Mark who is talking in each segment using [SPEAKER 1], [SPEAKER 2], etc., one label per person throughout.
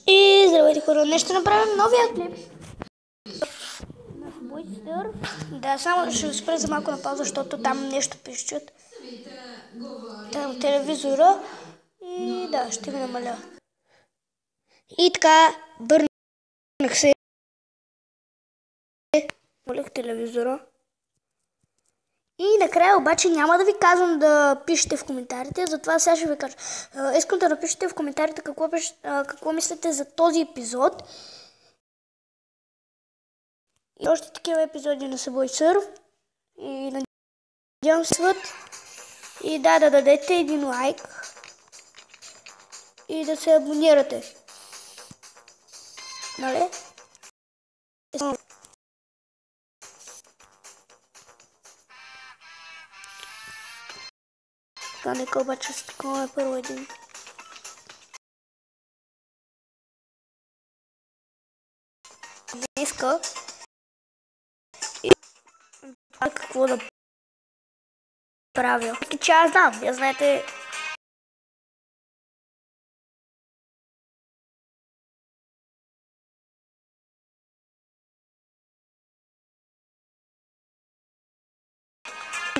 [SPEAKER 1] И здравейте хора, днес ще направим новия клип на Subway Surf. Да, само ще спра за малко на пауза, защото там нещо пищат. Там телевизора. И да, ще ви намаля. И така, бърнах се. Молих телевизора. И накрая обаче няма да ви казвам да пишете в коментарите, затова сега ще ви кажа. Искам да напишете в коментарите какво мислите за този епизод. И още такива епизоди на Subway Surf. И надявам се. И да дадете един лайк. И да се абонирате. Нали? Това нека обаче с такова е първо един. Не иска. И какво да правя. Че аз знам, я знаете.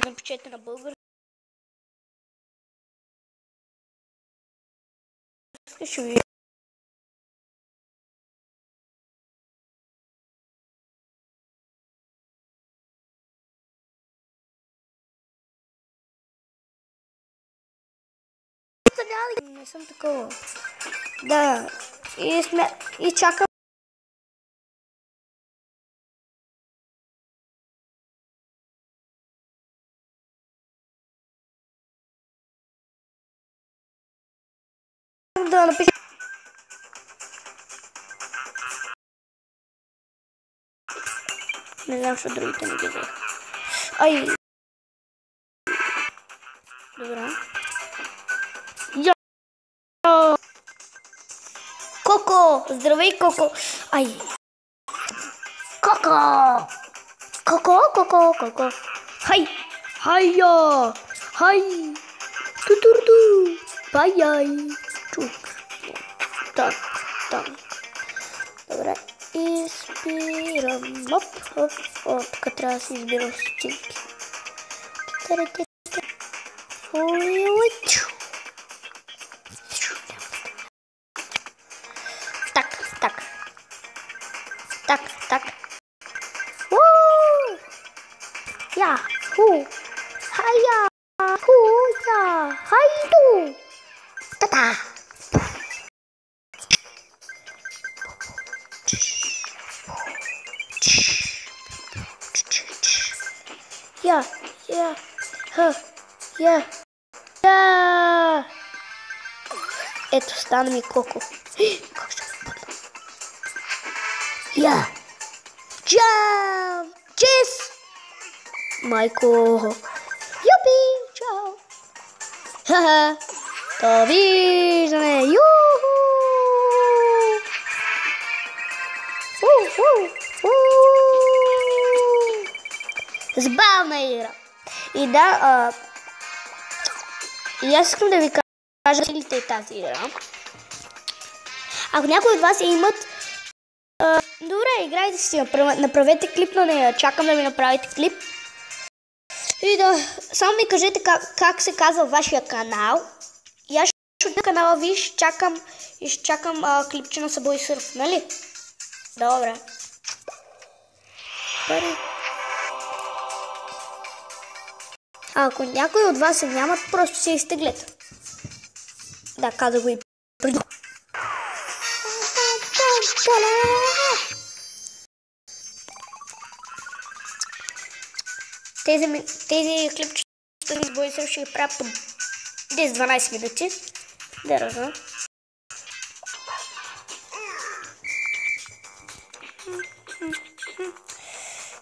[SPEAKER 1] Напишете на български. Ще ви не съм такова. Да. И чакам. Да напиша. Не знам, що другите не ги взех. Ай! Добре. Йо! Коко! Здравей, Коко! Ай! Коко! Коко! Хай! Хайя! Хай! Ту-тур-ту! Бай-яй! Чук! Так. Добре. Изпирам. Оп. О, тук трябва да си избирам стотинки. Так. Я. Ху. Хая. Ху. Я. Хайду. Та-та. Я. Ето, стана ми Коко. Как ще го падна? Я. Чао. Чес. Майко. Юпи. Чао. Ха-ха. Довиждане. Юху. Забавна игра. И да, и аз искам да ви кажа силите тази игра. Ако някой от вас имат, добре, играйте си, направете клип на нея, чакам да ми направите клип. И да, само ми кажете как се казва вашия канал. И аз ще отида на канала ви, ще чакам клипче на Subway Surf, нали? Добре. Ако някой от вас се нямат, просто се изтеглят. Да, каза го и преди. Тези клипчета на Subway Surf ще ги правя по 10-12 минути. Да, разбира.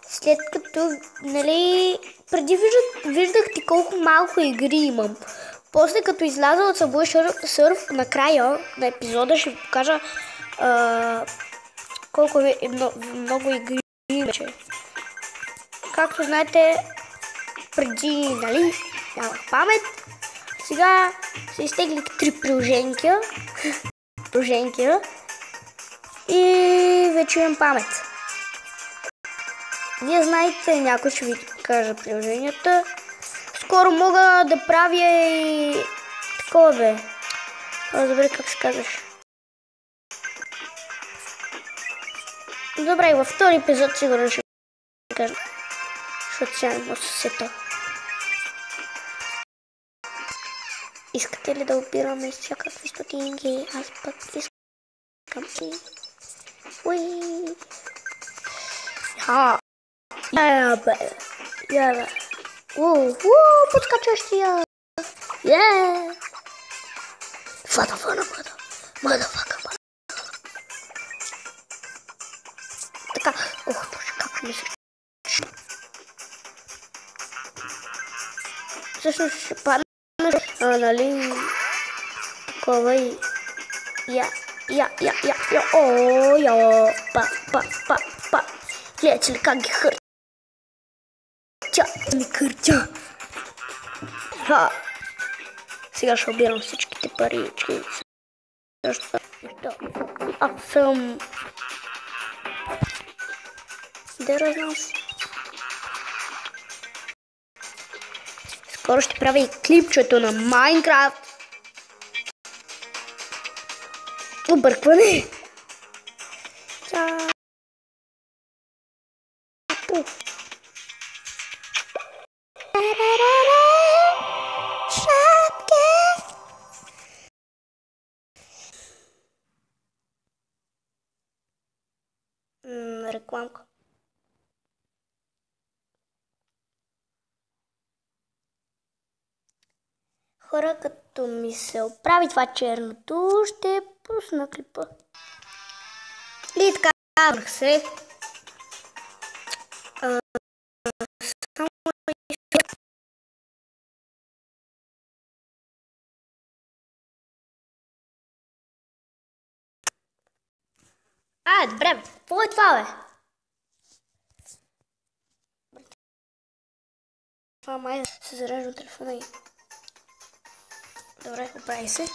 [SPEAKER 1] След като, нали, преди виждах ти колко малко игри имам. После като изляза от Subway Surf, накрая на епизода ще ви покажа колко много игри имаше. Както знаете, преди, нали, нямах памет. Сега се изтеглих 3 приложенки. приложенки и вече имам памет. Вие знаете, някой ще ви кажа приложенията. Скоро мога да правя и такова бе. Добре, как се казваш? Добре, и във втори епизод сигурно ще кажа. Защото сега не мога да се сета. Искате ли да опираме всякакви стотинки? Аз пък искам си. Уи. Я. Подскачащия. Мада. Така, ох, боже, как ще ми се... Всъщност ще падна, нали, такова и... Па. Гледате ли как ги хърча? Ми хърча. Сега ще обирам всичките парички. Защо? Аз съм... Да разнам се. Скоро ще правя и клипчето на Майнкрафт. Объркване. Рекламка. Хора, като ми се оправи това черното, ще пусна клипа. И така, върх се. Само добре, какво е това, бе? Това май се зарежда от телефона и... Добре, оправи се.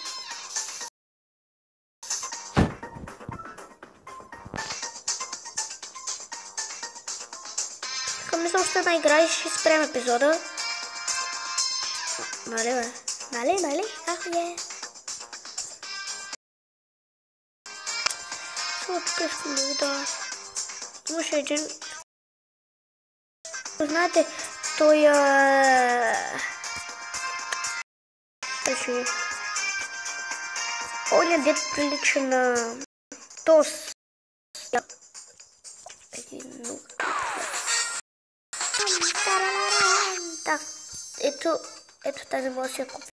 [SPEAKER 1] Така мисля, още една игра и ще спрем епизода. Нали, бе? Нали? Ах, е. Само тук искам да видя. Имаше един... Знаете, той оня дет прилича на Тос. Да, ето тази може да си я купя.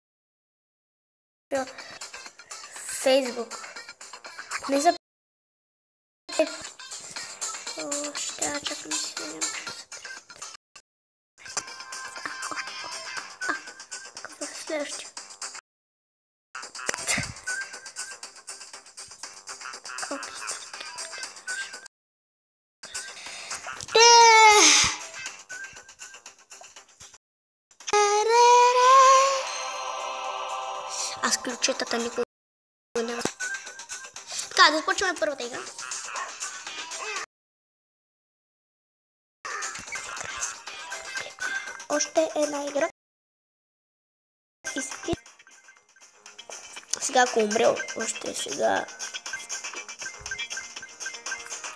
[SPEAKER 1] Фейсбук. Не за... Ще трябва да чакам си да няма. Какво е следващия? Аз ключетата никога няма. Така, да започваме първата игра. Още една игра. Сега ако умрел, още сега.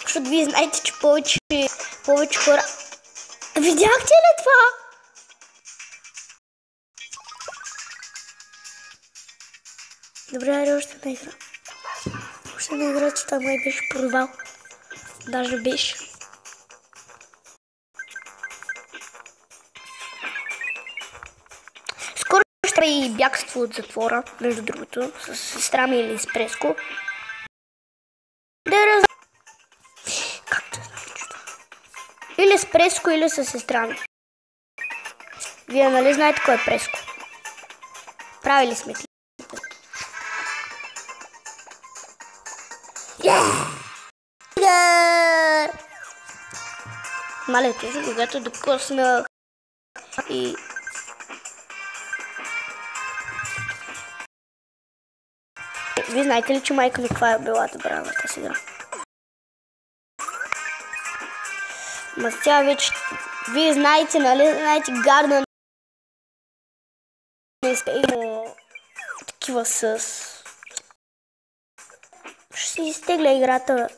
[SPEAKER 1] Защото вие знаете, че повече хора... Видяхте ли това? Добре, айде още една игра. Още една игра, че там май беше провал. Даже беше. Скоро ще прави и бягство от затвора, между другото, с сестра ми или с Преско. Както знам, че това? Или с Преско, или с сестра ми. Вие нали знаете кой е Преско? Правили сме клип. Мале, тези, когато докосна и... Вие знаете ли, че майка ми каква е била добра в тази игра? Ма сега вече... Вие знаете, нали? Знаете, Garden има такива с... Ще си изтегля играта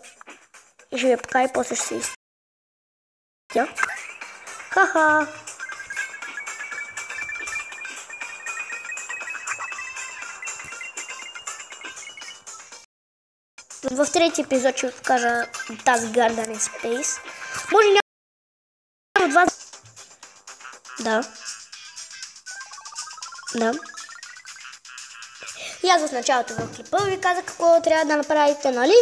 [SPEAKER 1] и ще я покажа и после ще се изтегля. Ха-ха! В трети епизод ще ви покажа тази Garden Space. Може някой от вас... Да. И аз в началото в клипа ви казах какво трябва да направите, нали?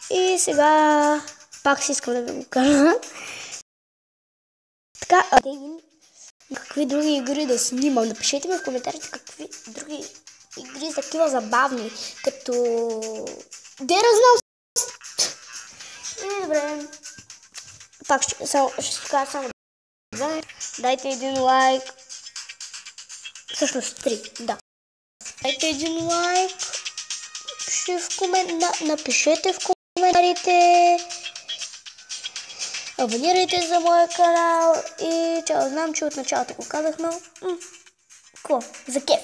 [SPEAKER 1] И сега пак си искам да ви го кажа. Така, какви други игри да снимам? Напишете ми в коментарите какви други игри са такива забавни, като... Де разнал? Добре. Пак ще кажа само дайте един лайк. Всъщност 3, да. Дайте един лайк. Напишете в коментарите. Абонирайте за моя канал. И чао, знам, че от началото го казах, но... Какво? За кеф.